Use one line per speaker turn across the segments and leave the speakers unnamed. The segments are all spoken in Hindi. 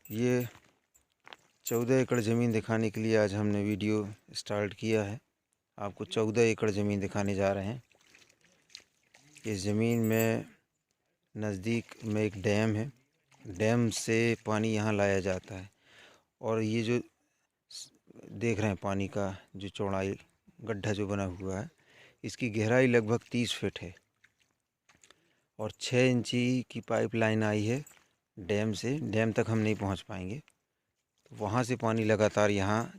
ये 14 एकड़ ज़मीन दिखाने के लिए आज हमने वीडियो स्टार्ट किया है। आपको 14 एकड़ ज़मीन दिखाने जा रहे हैं। इस ज़मीन में नज़दीक में एक डैम है। डैम से पानी यहाँ लाया जाता है। और ये जो देख रहे हैं पानी का जो चौड़ाई गड्ढा जो बना हुआ है, इसकी गहराई लगभग 30 फीट है और 6 इंची की पाइपलाइन आई है डैम से। डैम तक हम नहीं पहुँच पाएंगे, तो वहाँ से पानी लगातार यहाँ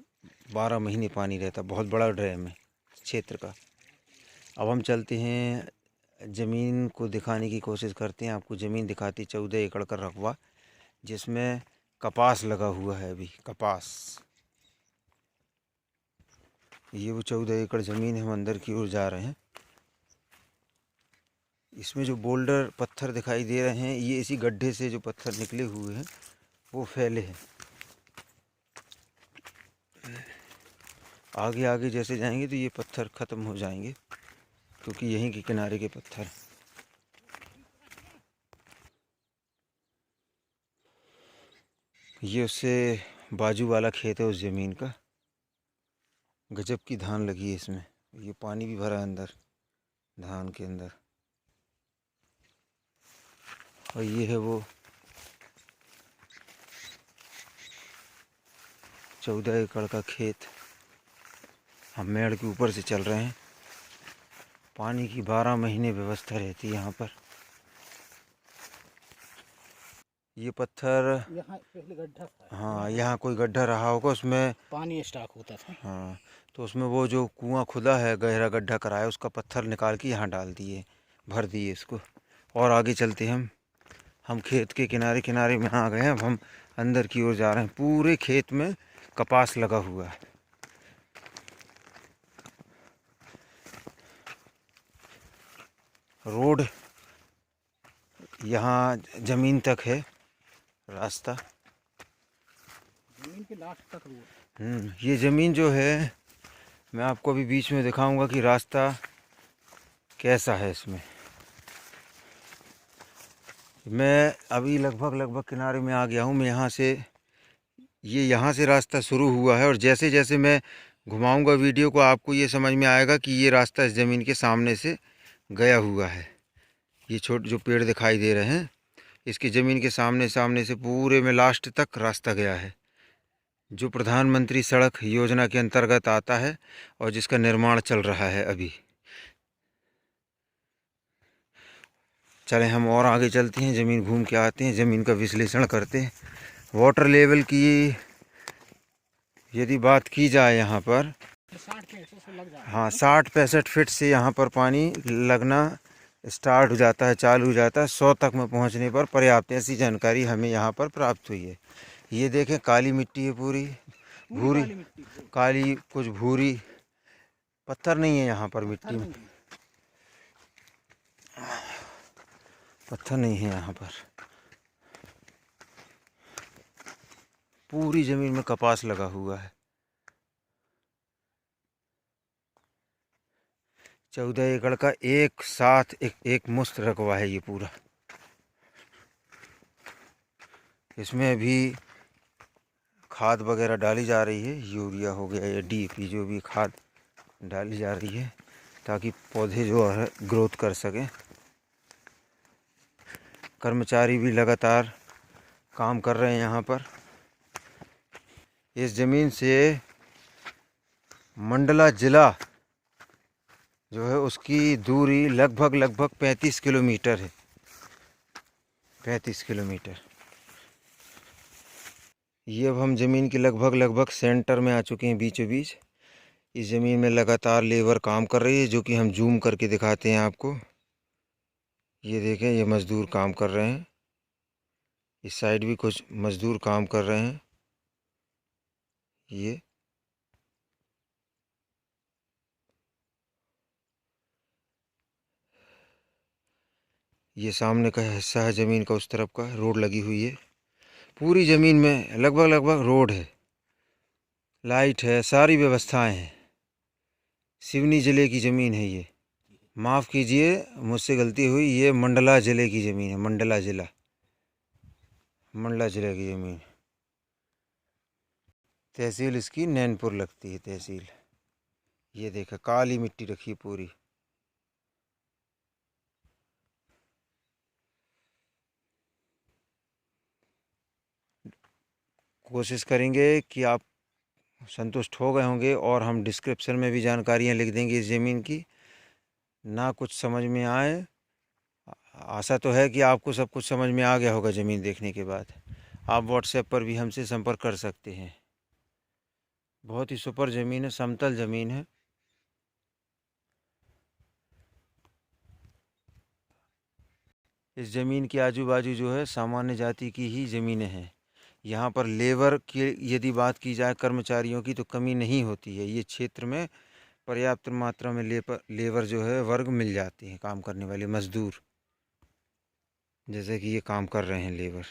12 महीने पानी रहता। बहुत बड़ा डैम है क्षेत्र का। अब हम चलते हैं ज़मीन को दिखाने की कोशिश करते हैं। आपको ज़मीन दिखाती 14 एकड़ का रकबा, जिसमें कपास लगा हुआ है। अभी कपास, ये वो 14 एकड़ ज़मीन है। हम अंदर की ओर जा रहे हैं। इसमें जो बोल्डर पत्थर दिखाई दे रहे हैं, ये इसी गड्ढे से जो पत्थर निकले हुए हैं वो फैले हैं। आगे आगे जैसे जाएंगे तो ये पत्थर ख़त्म हो जाएंगे, क्योंकि यहीं के किनारे के पत्थर। ये उससे बाजू वाला खेत है उस ज़मीन का। गजब की धान लगी है इसमें। ये पानी भी भरा है अंदर धान के अंदर। और ये है वो 14 एकड़ का खेत। हम मेड़ के ऊपर से चल रहे हैं। पानी की 12 महीने व्यवस्था रहती है यहाँ पर। ये पत्थर
यहाँ पहले गड्ढा था।
हाँ, यहाँ कोई गड्ढा रहा होगा, उसमें
पानी स्टॉक होता था।
हाँ, तो उसमें वो जो कुआं खुदा है, गहरा गड्ढा कराया, उसका पत्थर निकाल के यहाँ डाल दिए, भर दिए इसको। और आगे चलते हैं हम खेत के किनारे किनारे में आ गए हैं। अब हम अंदर की ओर जा रहे हैं। पूरे खेत में कपास लगा हुआ है। रोड यहाँ ज़मीन तक है, रास्ता
जमीन के लास्ट तक रोड।
ये ज़मीन जो है, मैं आपको अभी बीच में दिखाऊंगा कि रास्ता कैसा है इसमें। मैं अभी लगभग किनारे में आ गया हूँ। मैं यहाँ से रास्ता शुरू हुआ है, और जैसे जैसे मैं घुमाऊंगा वीडियो को, आपको ये समझ में आएगा कि ये रास्ता इस ज़मीन के सामने से गया हुआ है। ये छोटे जो पेड़ दिखाई दे रहे हैं, इसकी ज़मीन के सामने से पूरे में लास्ट तक रास्ता गया है, जो प्रधानमंत्री सड़क योजना के अंतर्गत आता है और जिसका निर्माण चल रहा है अभी। चलें हम और आगे चलते हैं, ज़मीन घूम के आते हैं, ज़मीन का विश्लेषण करते हैं। वाटर लेवल की यदि बात की जाए यहाँ पर,
60-65 से लग जाता
हाँ 60-65 फीट से यहाँ पर पानी लगना स्टार्ट हो जाता है, चालू हो जाता है। 100 तक में पहुँचने पर पर्याप्त, ऐसी जानकारी हमें यहाँ पर प्राप्त हुई है। ये देखें, काली मिट्टी है, पूरी भूरी काली, कुछ भूरी। पत्थर नहीं है यहाँ पर, मिट्टी में पत्थर नहीं है यहाँ पर। पूरी ज़मीन में कपास लगा हुआ है। 14 एकड़ का एक साथ एक मुश्त रकबा है ये पूरा। इसमें अभी खाद वगैरह डाली जा रही है, यूरिया हो गया या DAP, जो भी खाद डाली जा रही है, ताकि पौधे जो है ग्रोथ कर सकें। कर्मचारी भी लगातार काम कर रहे हैं यहाँ पर। इस ज़मीन से मंडला ज़िला जो है, उसकी दूरी लगभग 35 किलोमीटर है। 35 किलोमीटर। ये अब हम ज़मीन के लगभग सेंटर में आ चुके हैं, बीचों बीच। इस ज़मीन में लगातार लेबर काम कर रही है, जो कि हम जूम करके दिखाते हैं आपको। ये देखें, ये मज़दूर काम कर रहे हैं। इस साइड भी कुछ मज़दूर काम कर रहे हैं। ये सामने का हिस्सा है ज़मीन का, उस तरफ का रोड लगी हुई है। पूरी ज़मीन में लगभग रोड है, लाइट है, सारी व्यवस्थाएं हैं। सिवनी ज़िले की ज़मीन है ये। माफ़ कीजिए, मुझसे गलती हुई। ये मंडला ज़िले की ज़मीन है, मंडला ज़िला की ज़मीन। तहसील इसकी नैनपुर लगती है तहसील। ये देखा काली मिट्टी रखी है पूरी। कोशिश करेंगे कि आप संतुष्ट हो गए होंगे, और हम डिस्क्रिप्शन में भी जानकारियाँ लिख देंगे इस ज़मीन की। ना कुछ समझ में आए, आशा तो है कि आपको सब कुछ समझ में आ गया होगा ज़मीन देखने के बाद। आप व्हाट्सएप पर भी हमसे संपर्क कर सकते हैं। बहुत ही सुपर ज़मीन है, समतल ज़मीन है। इस ज़मीन के आजू बाजू जो है सामान्य जाति की ही ज़मीनें हैं। यहाँ पर लेबर की यदि बात की जाए, कर्मचारियों की, तो कमी नहीं होती है। ये क्षेत्र में पर्याप्त मात्रा में लेबर जो है वर्ग मिल जाते हैं, काम करने वाले मज़दूर, जैसे कि ये काम कर रहे हैं लेबर।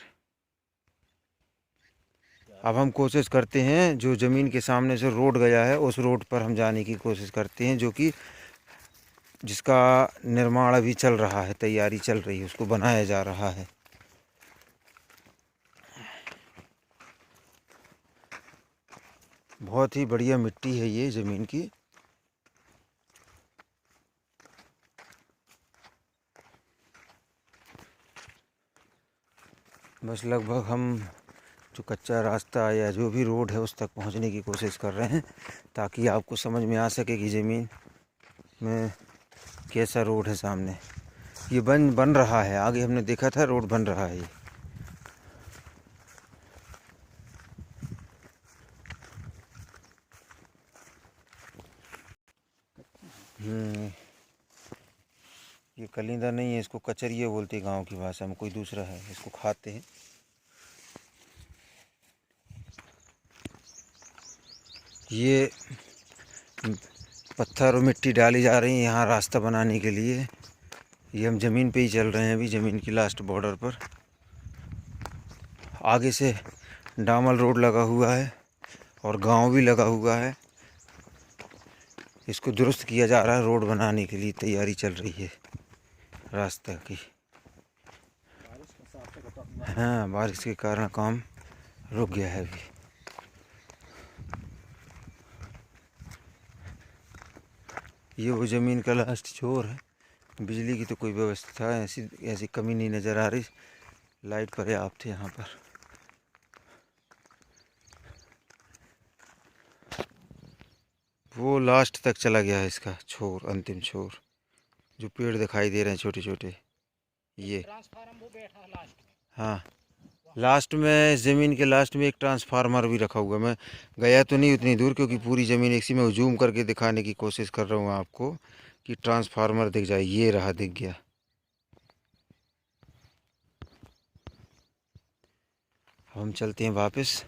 अब हम कोशिश करते हैं, जो ज़मीन के सामने से रोड गया है उस रोड पर हम जाने की कोशिश करते हैं, जो कि जिसका निर्माण अभी चल रहा है, तैयारी चल रही है, उसको बनाया जा रहा है। बहुत ही बढ़िया मिट्टी है ये ज़मीन की। बस लगभग हम जो कच्चा रास्ता या जो भी रोड है उस तक पहुंचने की कोशिश कर रहे हैं, ताकि आपको समझ में आ सके कि ज़मीन में कैसा रोड है सामने। ये बन रहा है, आगे हमने देखा था रोड बन रहा है। ये कलिंदा नहीं है, इसको कचरिया बोलते हैं गांव की भाषा में, कोई दूसरा है, इसको खाते हैं। ये पत्थर और मिट्टी डाली जा रही है यहाँ रास्ता बनाने के लिए। ये हम ज़मीन पे ही चल रहे हैं अभी, ज़मीन की लास्ट बॉर्डर पर। आगे से डामर रोड लगा हुआ है और गांव भी लगा हुआ है। इसको दुरुस्त किया जा रहा है, रोड बनाने के लिए तैयारी चल रही है रास्ता की। हाँ, बारिश के कारण काम रुक गया है अभी। ये वो ज़मीन का लास्ट छोर है। बिजली की तो कोई व्यवस्था ऐसी कमी नहीं नज़र आ रही। लाइट पर्याप्त है यहाँ पर। वो लास्ट तक चला गया है इसका छोर, अंतिम छोर। जो पेड़ दिखाई दे रहे हैं छोटे छोटे, ये
ट्रांसफार्मर वो बैठा है लास्ट में।
हाँ, लास्ट में ज़मीन के लास्ट में एक ट्रांसफार्मर भी रखा हुआ है। मैं गया तो नहीं उतनी दूर, क्योंकि पूरी ज़मीन इसी में जूम करके दिखाने की कोशिश कर रहा हूँ आपको कि ट्रांसफार्मर दिख जाए। ये रहा, दिख गया। अब हम चलते हैं वापस।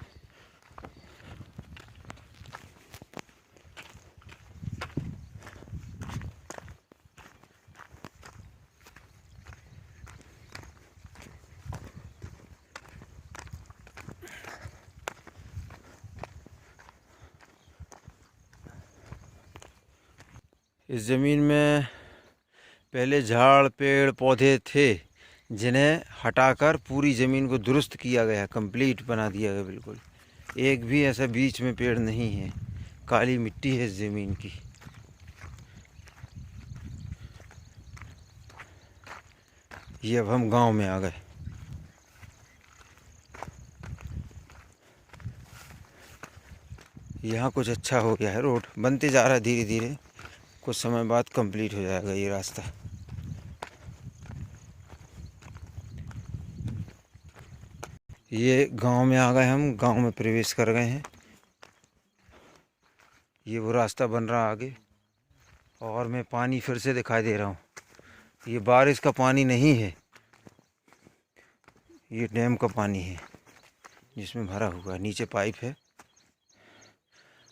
इस ज़मीन में पहले झाड़ पेड़ पौधे थे, जिन्हें हटाकर पूरी ज़मीन को दुरुस्त किया गया, कंप्लीट बना दिया गया बिल्कुल। एक भी ऐसा बीच में पेड़ नहीं है, काली मिट्टी है इस ज़मीन की। ये अब हम गांव में आ गए। यहाँ कुछ अच्छा हो गया है, रोड बनते जा रहा है धीरे धीरे। कुछ समय बाद कंप्लीट हो जाएगा ये रास्ता। ये गांव में आ गए, हम गांव में प्रवेश कर गए हैं। ये वो रास्ता बन रहा आगे, और मैं पानी फिर से दिखाई दे रहा हूँ। ये बारिश का पानी नहीं है, ये डैम का पानी है जिसमें भरा हुआ है। नीचे पाइप है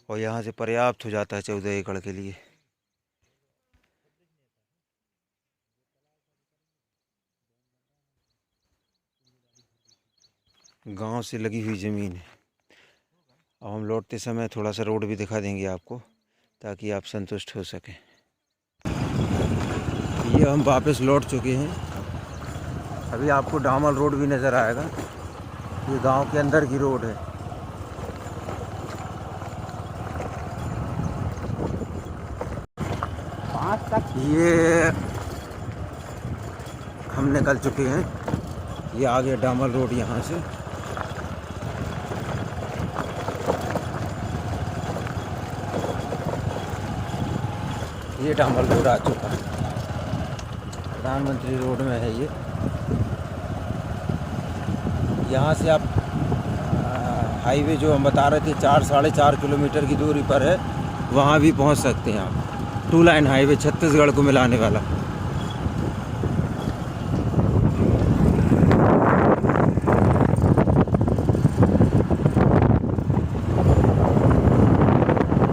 और यहाँ से पर्याप्त हो जाता है 14 एकड़ के लिए। गांव से लगी हुई ज़मीन है। अब हम लौटते समय थोड़ा सा रोड भी दिखा देंगे आपको, ताकि आप संतुष्ट हो सकें। ये हम वापस लौट चुके हैं। अभी आपको डामर रोड भी नज़र आएगा। ये गांव के अंदर की रोड है। ये हम निकल चुके हैं। ये आगे डामर रोड यहाँ से। ये डामर रोड आ चुका है, प्रधानमंत्री रोड में है ये। यहाँ से आप हाईवे जो हम बता रहे थे 4-4.5 किलोमीटर की दूरी पर है, वहाँ भी पहुँच सकते हैं आप। 2 लाइन हाईवे छत्तीसगढ़ को मिलाने वाला।